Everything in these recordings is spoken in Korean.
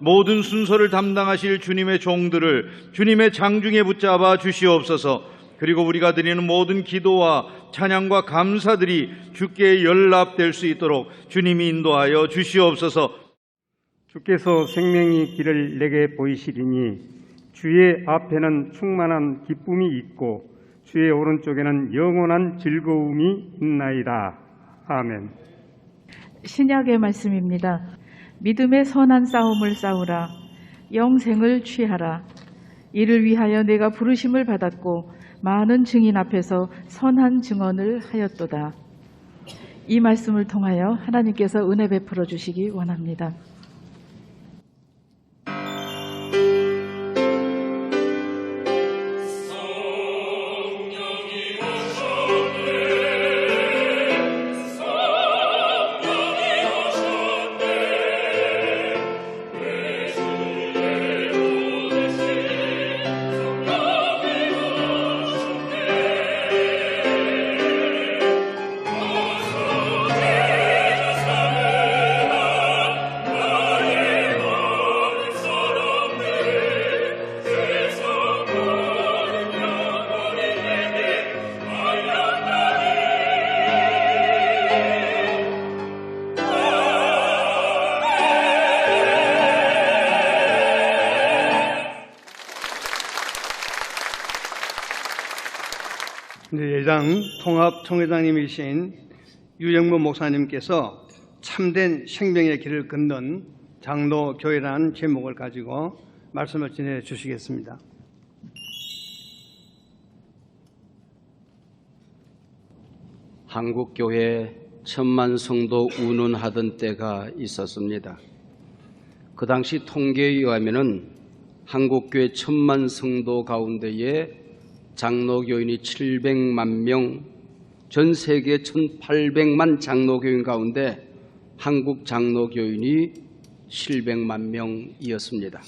모든 순서를 담당하실 주님의 종들을 주님의 장중에 붙잡아 주시옵소서. 그리고 우리가 드리는 모든 기도와 찬양과 감사들이 주께 연락될 수 있도록 주님이 인도하여 주시옵소서. 주께서 생명의 길을 내게 보이시리니 주의 앞에는 충만한 기쁨이 있고 주의 오른쪽에는 영원한 즐거움이 있나이다. 아멘. 신약의 말씀입니다. 믿음의 선한 싸움을 싸우라. 영생을 취하라. 이를 위하여 내가 부르심을 받았고 많은 증인 앞에서 선한 증언을 하였도다. 이 말씀을 통하여 하나님께서 은혜 베풀어 주시기 원합니다. 예장 통합총회장님이신 유영모 목사님께서 참된 생명의 길을 걷는 장로교회라는 제목을 가지고 말씀을 전해 주시겠습니다. 한국교회 천만 성도 운운하던 때가 있었습니다. 그 당시 통계에 의하면 한국교회 천만 성도 가운데에 장로교인이 700만 명, 전 세계 1800만 장로교인 가운데 한국 장로교인이 700만 명이었습니다.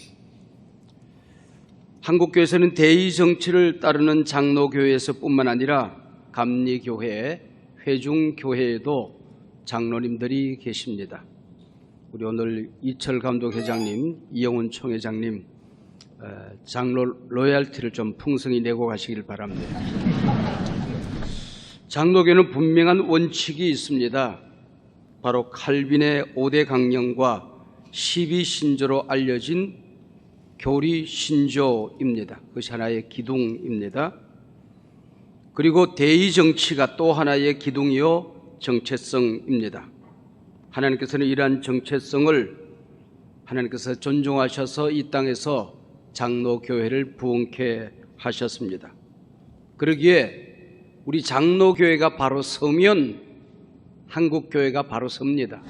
한국교회에서는 대의 정치를 따르는 장로교회에서뿐만 아니라 감리교회, 회중교회에도 장로님들이 계십니다. 우리 오늘 이철 감독회장님, 이영훈 총회장님, 장로 로얄티를 좀 풍성히 내고 가시길 바랍니다. 장로교는 분명한 원칙이 있습니다. 바로 칼빈의 5대 강령과 12신조로 알려진 교리신조입니다. 그것이 하나의 기둥입니다. 그리고 대의정치가 또 하나의 기둥이요 정체성입니다. 하나님께서는 이러한 정체성을 하나님께서 존중하셔서 이 땅에서 장로교회를 부흥케 하셨습니다. 그러기에 우리 장로교회가 바로 서면 한국교회가 바로 섭니다.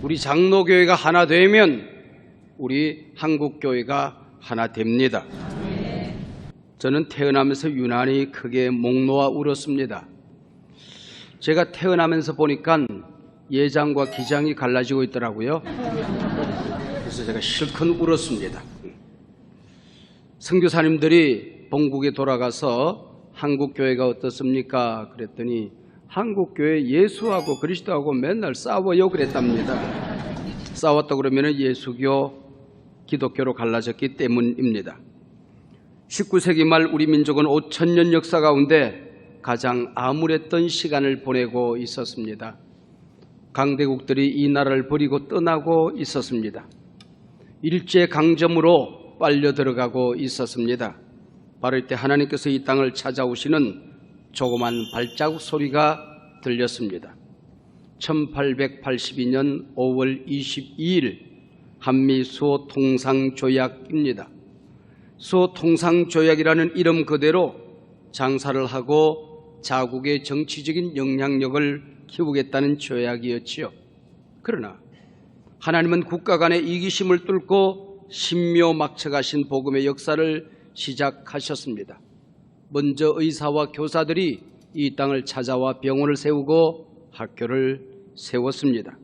우리 장로교회가 하나 되면 우리 한국교회가 하나 됩니다. 저는 태어나면서 유난히 크게 목 놓아 울었습니다. 제가 태어나면서 보니까 예장과 기장이 갈라지고 있더라고요. 그래서 제가 실컷 울었습니다. 선교사님들이 본국에 돌아가서 한국교회가 어떻습니까? 그랬더니 한국교회 예수하고 그리스도하고 맨날 싸워요 그랬답니다. 싸웠다 그러면 예수교, 기독교로 갈라졌기 때문입니다. 19세기 말 우리 민족은 5,000년 역사 가운데 가장 암울했던 시간을 보내고 있었습니다. 강대국들이 이 나라를 버리고 떠나고 있었습니다. 일제강점으로 빨려 들어가고 있었습니다. 바로 이때 하나님께서 이 땅을 찾아오시는 조그만 발자국 소리가 들렸습니다. 1882년 5월 22일 한미 수호 통상조약입니다. 수호 통상조약이라는 이름 그대로 장사를 하고 자국의 정치적인 영향력을 키우겠다는 조약이었지요. 그러나 하나님은 국가 간의 이기심을 뚫고 신묘막측하신 복음의 역사를 시작하셨습니다. 먼저 의사와 교사들이 이 땅을 찾아와 병원을 세우고 학교를 세웠습니다.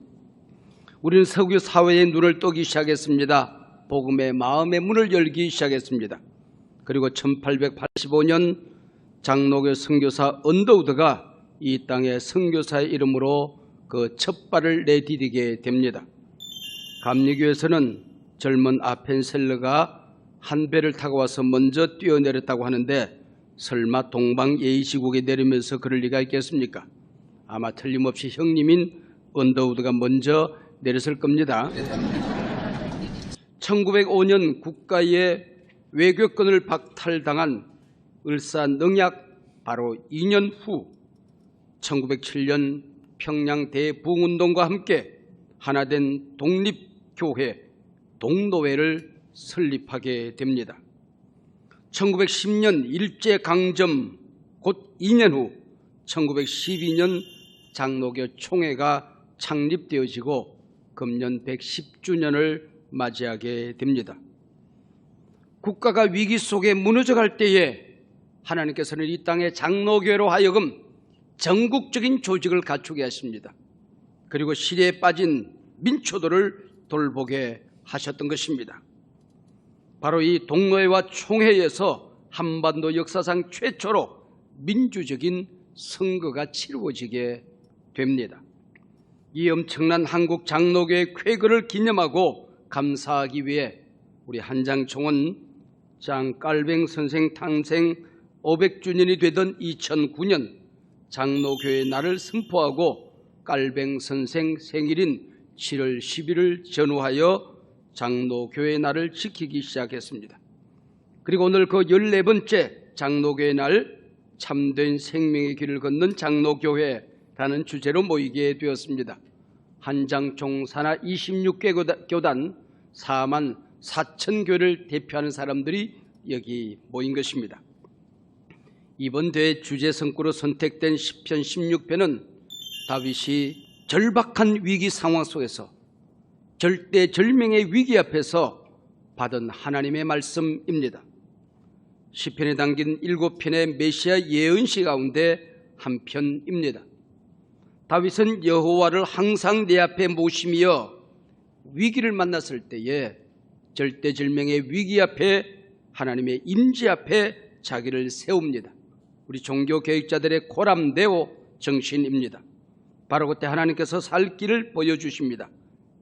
우리는 석유 사회의 눈을 뜨기 시작했습니다. 복음의 마음의 문을 열기 시작했습니다. 그리고 1885년 장로교 선교사 언더우드가 이 땅에 선교사의 이름으로 그 첫 발을 내디디게 됩니다. 감리교에서는 젊은 아펜셀러가 한 배를 타고 와서 먼저 뛰어내렸다고 하는데 설마 동방 예의시국에 내리면서 그럴 리가 있겠습니까? 아마 틀림없이 형님인 언더우드가 먼저 내렸을 겁니다. 1905년 국가의 외교권을 박탈당한 을사능약 바로 2년 후 1907년 평양 대부흥운동과 함께 하나된 독립교회 동노회를 설립하게 됩니다. 1910년 일제강점 곧 2년 후 1912년 장로교 총회가 창립되어지고 금년 110주년을 맞이하게 됩니다. 국가가 위기 속에 무너져갈 때에 하나님께서는 이 땅의 장로교회로 하여금 전국적인 조직을 갖추게 하십니다. 그리고 시대에 빠진 민초들을 돌보게 하셨던 것입니다. 바로 이 동노회와 총회에서 한반도 역사상 최초로 민주적인 선거가 치루어지게 됩니다. 이 엄청난 한국 장로교의 쾌거를 기념하고 감사하기 위해 우리 한장총은 장깔뱅 선생 탄생 500주년이 되던 2009년 장로교회 날을 선포하고 깔뱅 선생 생일인 7월 10일을 전후하여 장로교회 날을 지키기 시작했습니다. 그리고 오늘 그 14번째 장로교회 날 참된 생명의 길을 걷는 장로교회라는 주제로 모이게 되었습니다. 한장총 산하 26개 교단 4만 4천 교회를 대표하는 사람들이 여기 모인 것입니다. 이번 대회 주제 성구로 선택된 시편 16편은 다윗이 절박한 위기 상황 속에서 절대절명의 위기 앞에서 받은 하나님의 말씀입니다. 시편에 담긴 7편의 메시아 예언시 가운데 한 편입니다. 다윗은 여호와를 항상 내 앞에 모시며 위기를 만났을 때에 절대절명의 위기 앞에 하나님의 임재 앞에 자기를 세웁니다. 우리 종교개혁자들의 고람되오 정신입니다. 바로 그때 하나님께서 살 길을 보여주십니다.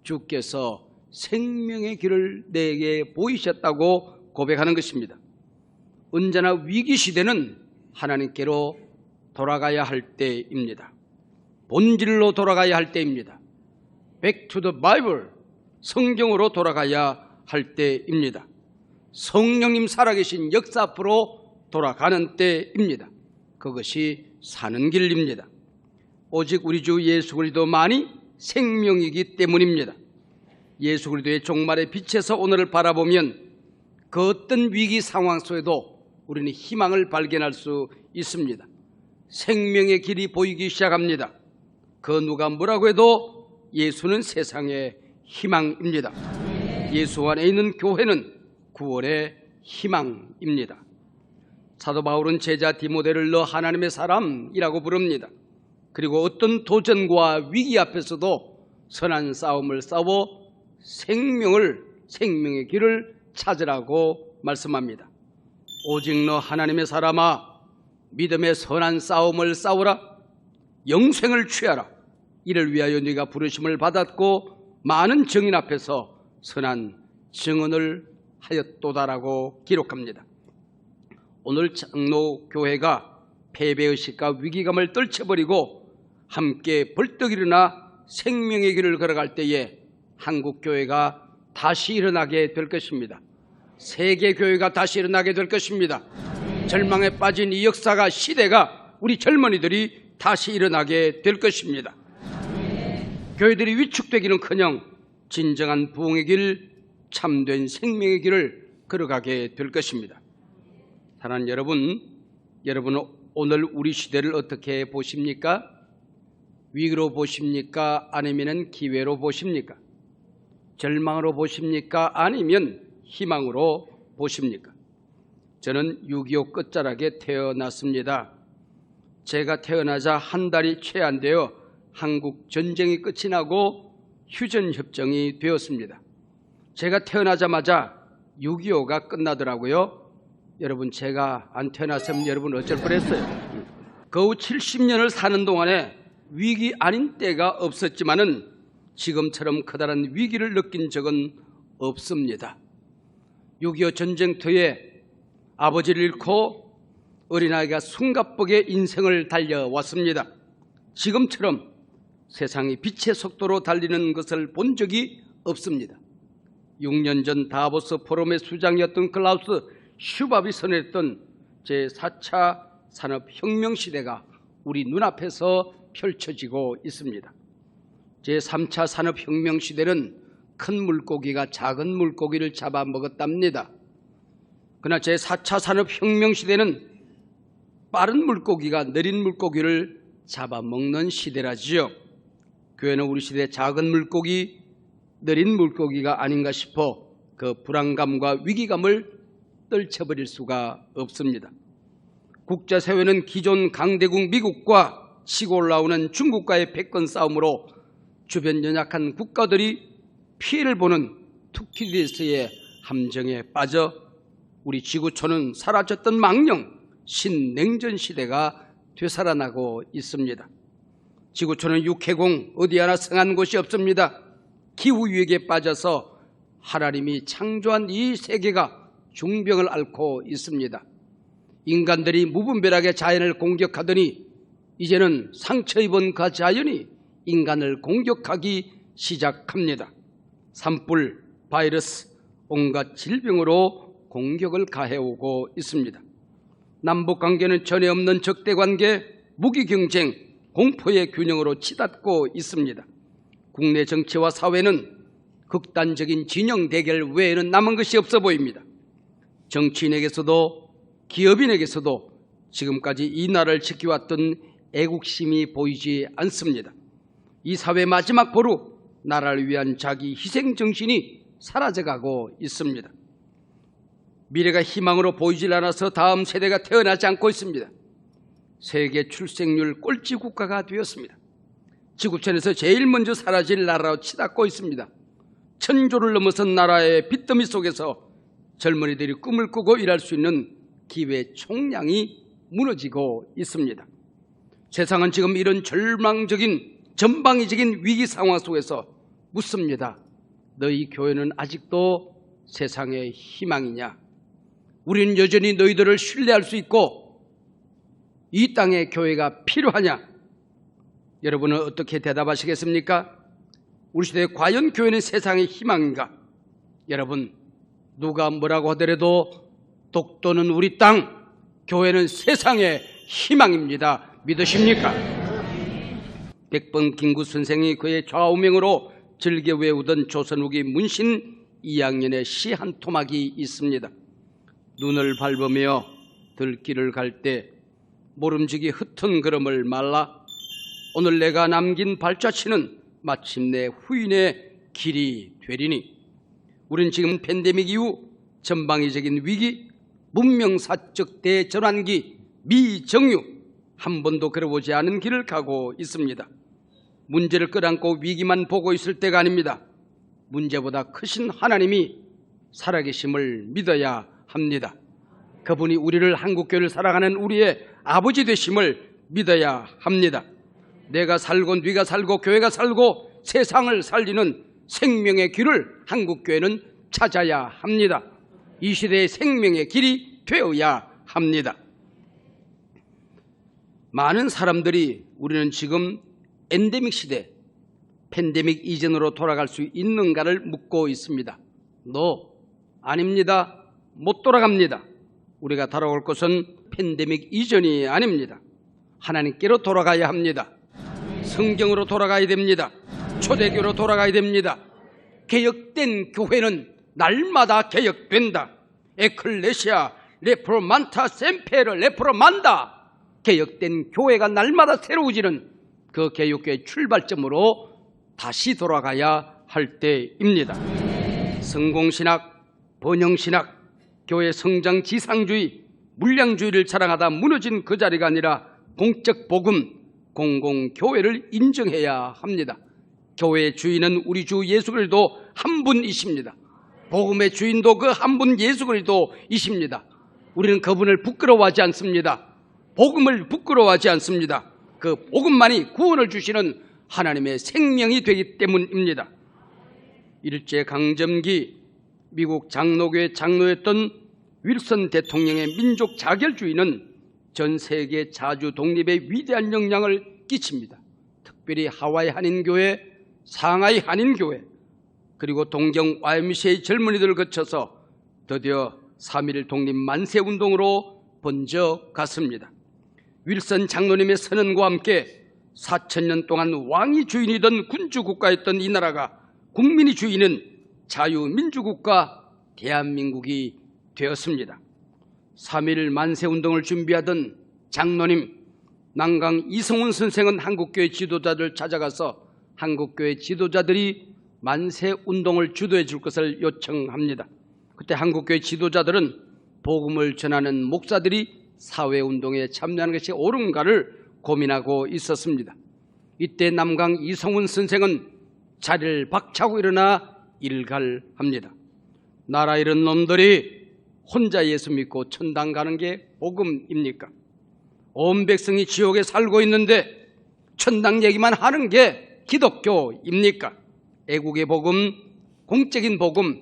주께서 생명의 길을 내게 보이셨다고 고백하는 것입니다. 언제나 위기시대는 하나님께로 돌아가야 할 때입니다. 본질로 돌아가야 할 때입니다. Back to the Bible, 성경으로 돌아가야 할 때입니다. 성령님 살아계신 역사 앞으로 돌아가는 때입니다. 그것이 사는 길입니다. 오직 우리 주 예수 그리스도만이 생명이기 때문입니다. 예수 그리스도의 종말의 빛에서 오늘을 바라보면 그 어떤 위기 상황 속에도 우리는 희망을 발견할 수 있습니다. 생명의 길이 보이기 시작합니다. 그 누가 뭐라고 해도 예수는 세상의 희망입니다. 예수 안에 있는 교회는 구원의 희망입니다. 사도 바울은 제자 디모데를 너 하나님의 사람이라고 부릅니다. 그리고 어떤 도전과 위기 앞에서도 선한 싸움을 싸워 생명의 길을 찾으라고 말씀합니다. 오직 너 하나님의 사람아, 믿음의 선한 싸움을 싸우라. 영생을 취하라. 이를 위하여 네가 부르심을 받았고 많은 증인 앞에서 선한 증언을 하였도다라고 기록합니다. 오늘 장로교회가 패배의식과 위기감을 떨쳐버리고 함께 벌떡 일어나 생명의 길을 걸어갈 때에 한국교회가 다시 일어나게 될 것입니다. 세계교회가 다시 일어나게 될 것입니다. 절망에 빠진 이 역사가, 시대가, 우리 젊은이들이 다시 일어나게 될 것입니다. 교회들이 위축되기는커녕 진정한 부흥의 길, 참된 생명의 길을 걸어가게 될 것입니다. 사랑하는 여러분, 여러분은 오늘 우리 시대를 어떻게 보십니까? 위기로 보십니까? 아니면 기회로 보십니까? 절망으로 보십니까? 아니면 희망으로 보십니까? 저는 6.25 끝자락에 태어났습니다. 제가 태어나자 한 달이 채 안 되어 한국 전쟁이 끝이 나고 휴전협정이 되었습니다. 제가 태어나자마자 6.25가 끝나더라고요. 여러분, 제가 안 태어났으면 여러분 어쩔 뻔했어요. 거의 70년을 사는 동안에 위기 아닌 때가 없었지만은 지금처럼 커다란 위기를 느낀 적은 없습니다. 6.25 전쟁터에 아버지를 잃고 어린아이가 숨가쁘게 인생을 달려왔습니다. 지금처럼 세상이 빛의 속도로 달리는 것을 본 적이 없습니다. 6년 전 다보스 포럼의 수장이었던 클라우스 슈밥이 선언했던 제4차 산업혁명 시대가 우리 눈앞에서 펼쳐지고 있습니다. 제3차 산업혁명 시대는 큰 물고기가 작은 물고기를 잡아먹었답니다. 그러나 제4차 산업혁명 시대는 빠른 물고기가 느린 물고기를 잡아먹는 시대라지요. 교회는 우리 시대의 작은 물고기, 느린 물고기가 아닌가 싶어 그 불안감과 위기감을 떨쳐버릴 수가 없습니다. 국제사회는 기존 강대국 미국과 치고 올라오는 중국과의 패권 싸움으로 주변 연약한 국가들이 피해를 보는 투키디스의 함정에 빠져 우리 지구촌은 사라졌던 망령 신냉전 시대가 되살아나고 있습니다. 지구촌은 육해공 어디 하나 성한 곳이 없습니다. 기후위기에 빠져서 하나님이 창조한 이 세계가 중병을 앓고 있습니다. 인간들이 무분별하게 자연을 공격하더니 이제는 상처 입은 그 자연이 인간을 공격하기 시작합니다. 산불, 바이러스, 온갖 질병으로 공격을 가해오고 있습니다. 남북관계는 전에 없는 적대관계, 무기경쟁, 공포의 균형으로 치닫고 있습니다. 국내 정치와 사회는 극단적인 진영 대결 외에는 남은 것이 없어 보입니다. 정치인에게서도 기업인에게서도 지금까지 이 나라를 지켜왔던 애국심이 보이지 않습니다. 이 사회 마지막 보루, 나라를 위한 자기 희생정신이 사라져가고 있습니다. 미래가 희망으로 보이질 않아서 다음 세대가 태어나지 않고 있습니다. 세계 출생률 꼴찌 국가가 되었습니다. 지구촌에서 제일 먼저 사라질 나라로 치닫고 있습니다. 천조를 넘어선 나라의 빚더미 속에서 젊은이들이 꿈을 꾸고 일할 수 있는 기회 총량이 무너지고 있습니다. 세상은 지금 이런 전방위적인 위기 상황 속에서 묻습니다. 너희 교회는 아직도 세상의 희망이냐? 우리는 여전히 너희들을 신뢰할 수 있고 이 땅에 교회가 필요하냐? 여러분은 어떻게 대답하시겠습니까? 우리 시대에 과연 교회는 세상의 희망인가? 여러분, 누가 뭐라고 하더라도 독도는 우리 땅, 교회는 세상의 희망입니다. 믿으십니까? 백번 김구 선생이 그의 좌우명으로 즐겨 외우던 조선 후기 문신 2학년의 시 한 토막이 있습니다. 눈을 밟으며 들길을 갈 때 모름지기 흩은 걸음을 말라 오늘 내가 남긴 발자취는 마침내 후인의 길이 되리니. 우린 지금 팬데믹 이후 전방위적인 위기, 문명사적 대전환기, 미정유, 한 번도 걸어보지 않은 길을 가고 있습니다. 문제를 끌어안고 위기만 보고 있을 때가 아닙니다. 문제보다 크신 하나님이 살아계심을 믿어야 합니다. 그분이 우리를 한국교회를 사랑하는 우리의 아버지 되심을 믿어야 합니다. 내가 살고 네가 살고 교회가 살고 세상을 살리는 생명의 길을 한국교회는 찾아야 합니다. 이 시대의 생명의 길이 되어야 합니다. 많은 사람들이 우리는 지금 엔데믹 시대, 팬데믹 이전으로 돌아갈 수 있는가를 묻고 있습니다. 아닙니다. 못 돌아갑니다. 우리가 다뤄올 것은 팬데믹 이전이 아닙니다. 하나님께로 돌아가야 합니다. 성경으로 돌아가야 됩니다. 초대교로 돌아가야 됩니다. 개혁된 교회는 날마다 개혁된다. 에클레시아 레프로만타 셈페르 레프로만다. 개혁된 교회가 날마다 새로워지는 그 개혁교의 출발점으로 다시 돌아가야 할 때입니다. 성공신학, 번영신학, 교회 성장 지상주의, 물량주의를 자랑하다 무너진 그 자리가 아니라 공적 복음, 공공교회를 인정해야 합니다. 교회의 주인은 우리 주 예수 그리스도 한 분이십니다. 복음의 주인도 그 한 분 예수 그리스도이십니다. 우리는 그분을 부끄러워하지 않습니다. 복음을 부끄러워하지 않습니다. 그 복음만이 구원을 주시는 하나님의 생명이 되기 때문입니다. 일제강점기 미국 장로교회 장로였던 윌슨 대통령의 민족 자결주의는 전 세계 자주 독립에 위대한 영향을 끼칩니다. 특별히 하와이 한인교회, 상하이 한인교회, 그리고 동경 YMCA 젊은이들을 거쳐서 드디어 3.1 독립 만세운동으로 번져갔습니다. 윌슨 장로님의 선언과 함께 4,000년 동안 왕이 주인이던 군주국가였던 이 나라가 국민이 주인은 자유민주국가 대한민국이 되었습니다. 3.1 만세운동을 준비하던 장로님 난강 이성훈 선생은 한국교회 지도자들 찾아가서 한국교회 지도자들이 만세운동을 주도해 줄 것을 요청합니다. 그때 한국교회 지도자들은 복음을 전하는 목사들이 사회운동에 참여하는 것이 옳은가를 고민하고 있었습니다. 이때 남강 이성훈 선생은 자리를 박차고 일어나 일갈합니다. 나라 잃은 놈들이 혼자 예수 믿고 천당 가는 게 복음입니까? 온 백성이 지옥에 살고 있는데 천당 얘기만 하는 게 기독교입니까? 애국의 복음, 공적인 복음,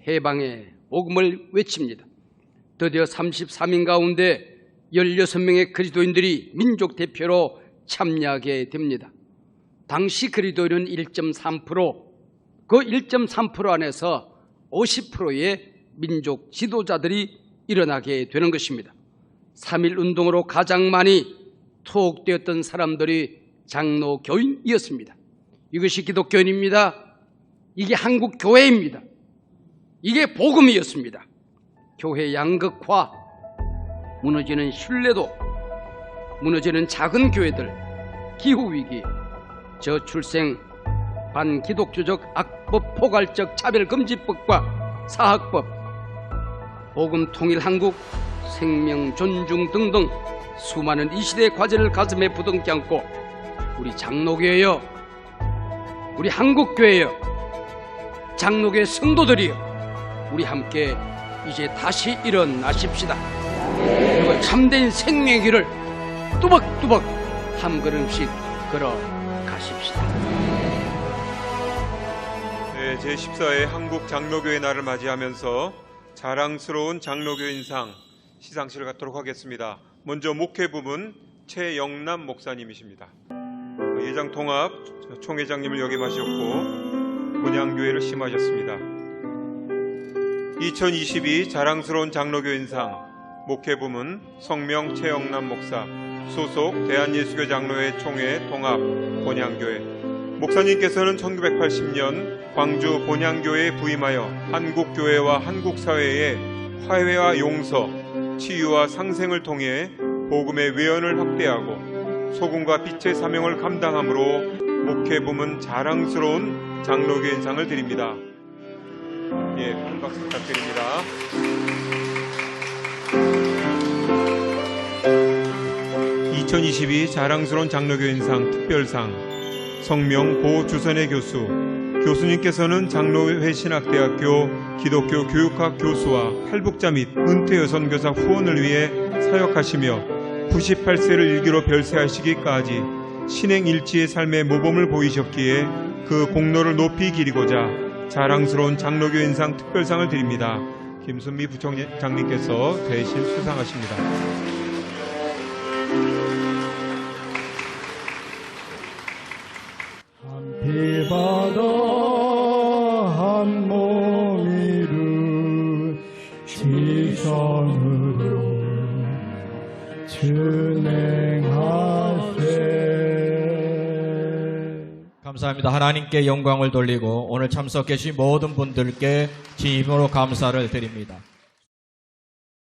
해방의 복음을 외칩니다. 드디어 33인 가운데 16명의 그리스도인들이 민족 대표로 참여하게 됩니다. 당시 그리스도인은 1.3%, 그 1.3% 안에서 50%의 민족 지도자들이 일어나게 되는 것입니다. 3.1 운동으로 가장 많이 투옥되었던 사람들이 장로 교인이었습니다. 이것이 기독교인입니다. 이게 한국 교회입니다. 이게 복음이었습니다. 교회 양극화, 무너지는 신뢰도, 무너지는 작은 교회들, 기후위기, 저출생, 반기독교적 악법, 포괄적 차별금지법과 사학법, 복음 통일 한국, 생명 존중 등등 수많은 이 시대의 과제를 가슴에 부둥켜 안고 우리 장로교회여, 우리 한국교회여, 장로교회 성도들이여, 우리 함께 이제 다시 일어나십시다. 그리고 참된 생명의 길을 뚜벅뚜벅 한 걸음씩 걸어가십시다. 네, 제14회 한국 장로교회 날을 맞이하면서 자랑스러운 장로교인상 시상식을 갖도록 하겠습니다. 먼저 목회 부문 최영남 목사님이십니다. 예장통합 총회장님을 역임하셨고 본향교회를 심하셨습니다. 2022 자랑스러운 장로교인상 목회 부문 성명 최영남 목사, 소속 대한예수교 장로회 총회 통합 본향교회. 목사님께서는 1980년 광주 본향교회에 부임하여 한국교회와 한국사회의 화해와 용서, 치유와 상생을 통해 복음의 외연을 확대하고 소금과 빛의 사명을 감당함으로 목회 부문 자랑스러운 장로교인상을 드립니다. 예, 큰 박수 부탁드립니다. (2022) 자랑스러운 장로교인상 특별상 성명 고주선의 교수. 교수님께서는 장로회 신학대학교 기독교 교육학 교수와 탈북자 및 은퇴 여선교사 후원을 위해 사역하시며 98세를 일기로 별세하시기까지 신행일치의 삶의 모범을 보이셨기에 그 공로를 높이 기리고자 자랑스러운 장로교인상 특별상을 드립니다. 김순미 부총장님께서 대신 수상하십니다. 비바다 한 몸이루 지성으로 준행하세. 감사합니다. 하나님께 영광을 돌리고 오늘 참석해 주신 모든 분들께 진심으로 감사를 드립니다.